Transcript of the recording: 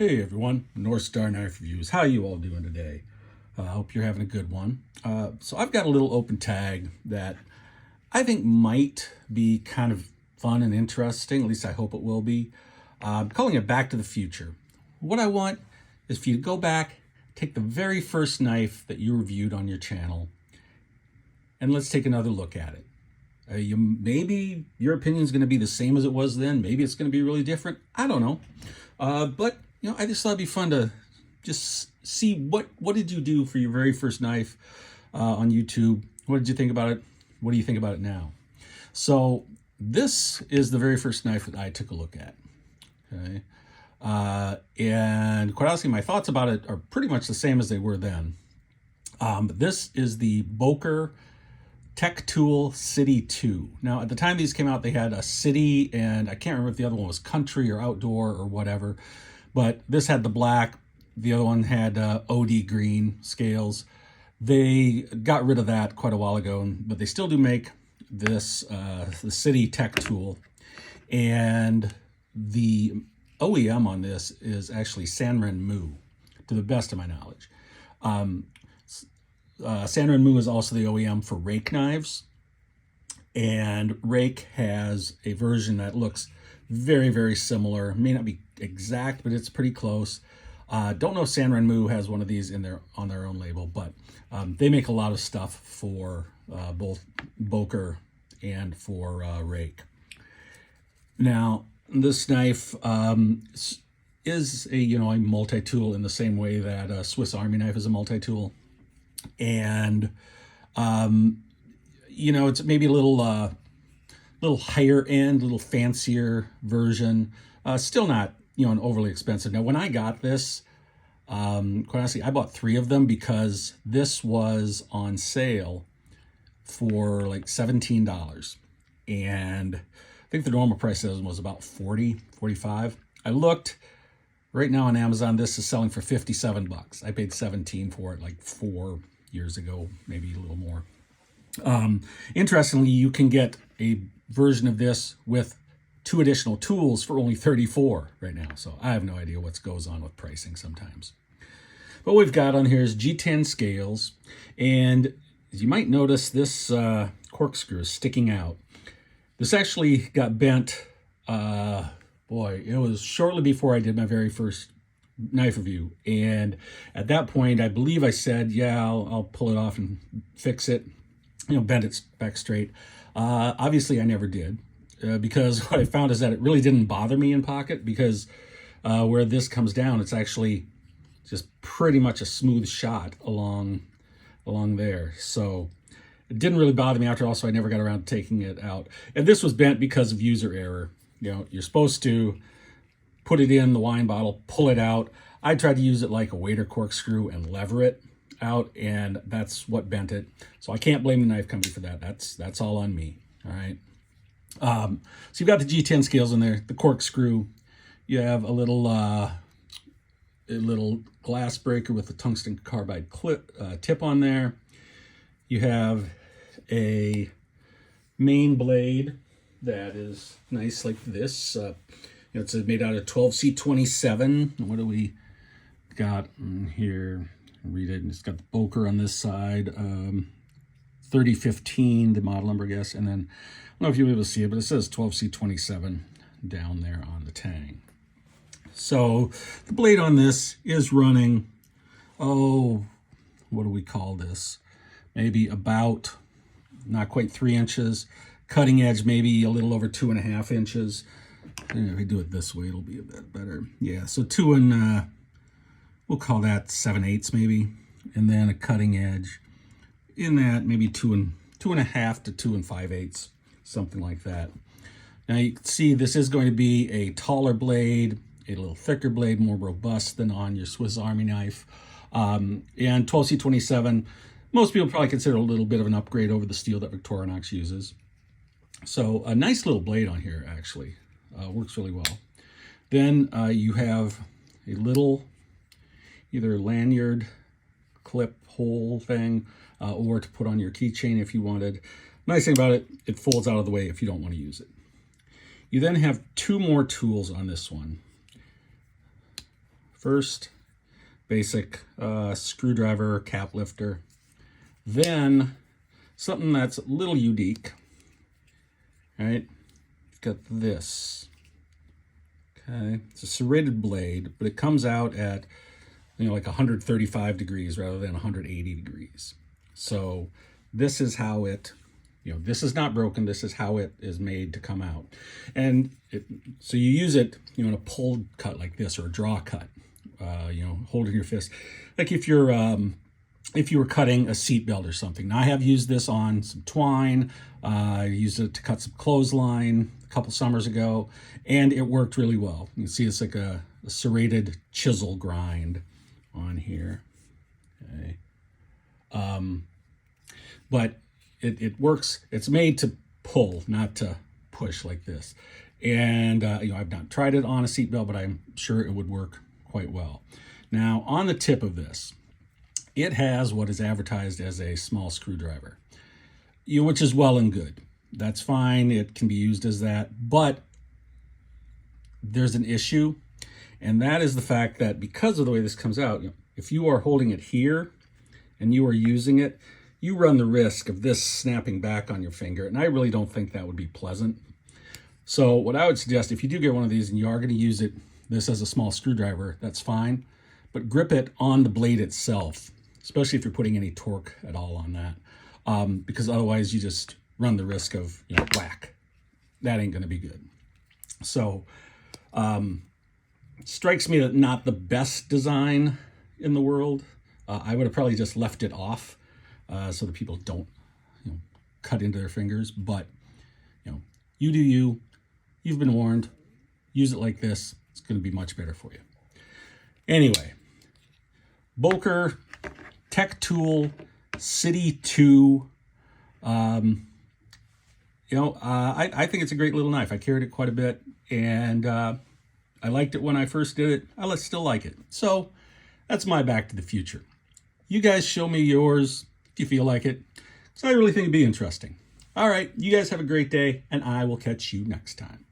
Hey everyone, North Star Knife Reviews. How you all doing today? I hope you're having a good one. So I've got a little open tag that I think might be kind of fun and interesting. At least I hope it will be. I'm calling it Back to the Future. What I want is for you to go back, take the very first knife that you reviewed on your channel, and let's take another look at it. Maybe your opinion is going to be the same as it was then. Maybe it's going to be really different. I don't know. But I just thought it'd be fun to just see what did you do for your very first knife on YouTube? What did you think about it? What do you think about it now? So this is the very first knife that I took a look at. Okay, and quite honestly, my thoughts about it are pretty much the same as they were then. This is the Boker City 2. Now, at the time these came out, they had a city, and I can't remember if the other one was country or outdoor or whatever, but this had the black, the other one had OD green scales. They got rid of that quite a while ago, but they still do make this, the City Tech tool, and the OEM on this is actually Sanren, to the best of my knowledge. Sanren is also the OEM for rake knives, and rake has a version that looks very, very similar. May not be exact, but it's pretty close. Don't know if Sanren has one of these on their own label, but they make a lot of stuff for both Boker and for rake. Now, this knife is a multi-tool in the same way that a Swiss Army knife is a multi-tool. And it's maybe a little higher end, a little fancier version. Still not an overly expensive. Now, when I got this, quite honestly, I bought 3 of them because this was on sale for like $17, and I think the normal price of them was about $40, $45. I looked. Right now on Amazon, this is selling for $57. I paid $17 for it like 4 years ago, maybe a little more. Interestingly, you can get a version of this with 2 additional tools for only $34 right now. So I have no idea what goes on with pricing sometimes. But what we've got on here is G10 scales. And as you might notice, this cork screw is sticking out. This actually got bent. It was shortly before I did my very first knife review. And at that point, I believe I said, yeah, I'll pull it off and fix it, bend it back straight. Obviously, I never did because what I found is that it really didn't bother me in pocket because where this comes down, it's actually just pretty much a smooth shot along there. So it didn't really bother me after all, so I never got around to taking it out. And this was bent because of user error. You're supposed to put it in the wine bottle, pull it out. I tried to use it like a waiter corkscrew and lever it out, and that's what bent it. So I can't blame the knife company for that. That's all on me. All right. So you've got the G10 scales in there, the corkscrew. You have a little glass breaker with a tungsten carbide tip on there. You have a main blade that is nice like this. It's made out of 12C27. What do we got in here? Read it. It's got the Boker on this side. 3015, the model number, I guess. And then, I don't know if you'll be able to see it, but it says 12C27 down there on the tang. So the blade on this is running, what do we call this? Maybe about, not quite 3 inches. Cutting edge, maybe a little over 2.5 inches. If we do it this way, it'll be a bit better. Yeah, so 2 and, we'll call that 7/8 maybe. And then a cutting edge in that, maybe 2.5 to 2 5/8, something like that. Now you can see this is going to be a taller blade, a little thicker blade, more robust than on your Swiss Army knife. And 12C27, most people probably consider a little bit of an upgrade over the steel that Victorinox uses. So a nice little blade on here, actually. Works really well. Then you have a little either lanyard clip hole thing or to put on your keychain if you wanted. Nice thing about it, it folds out of the way if you don't want to use it. You then have 2 more tools on this one. First, basic screwdriver cap lifter. Then something that's a little unique, right? You've got this. Okay, it's a serrated blade, but it comes out at, you know, like 135 degrees rather than 180 degrees. So this is how it, you know, this is not broken. This is how it is made to come out. And so you use it, you know, in a pulled cut like this, or a draw cut, you know, holding your fist. Like if you were cutting a seat belt or something. Now I have used this on some twine. I used it to cut some clothesline a couple summers ago, and it worked really well. You can see it's like a serrated chisel grind on here. Okay. But it works. It's made to pull, not to push like this. And you know, I've not tried it on a seatbelt, but I'm sure it would work quite well. Now, on the tip of this, it has what is advertised as a small screwdriver, which is well and good. That's fine. It can be used as that, but there's an issue, and that is the fact that because of the way this comes out, you know, if you are holding it here and you are using it, you run the risk of this snapping back on your finger, and I really don't think that would be pleasant. So what I would suggest, if you do get one of these and you are going to use this as a small screwdriver, that's fine, but grip it on the blade itself, especially if you're putting any torque at all on that, because otherwise you just run the risk of, you know, whack. That ain't going to be good. So strikes me that not the best design in the world. I would have probably just left it off so that people don't, you know, cut into their fingers. But, you know, you do you. You've been warned. Use it like this. It's going to be much better for you. Anyway, Boker Tech Tool City 2. You know, I think it's a great little knife. I carried it quite a bit, and I liked it when I first did it. I still like it. So that's my Back to the Future. You guys show me yours if you feel like it, because I really think it'd be interesting. All right, you guys have a great day, and I will catch you next time.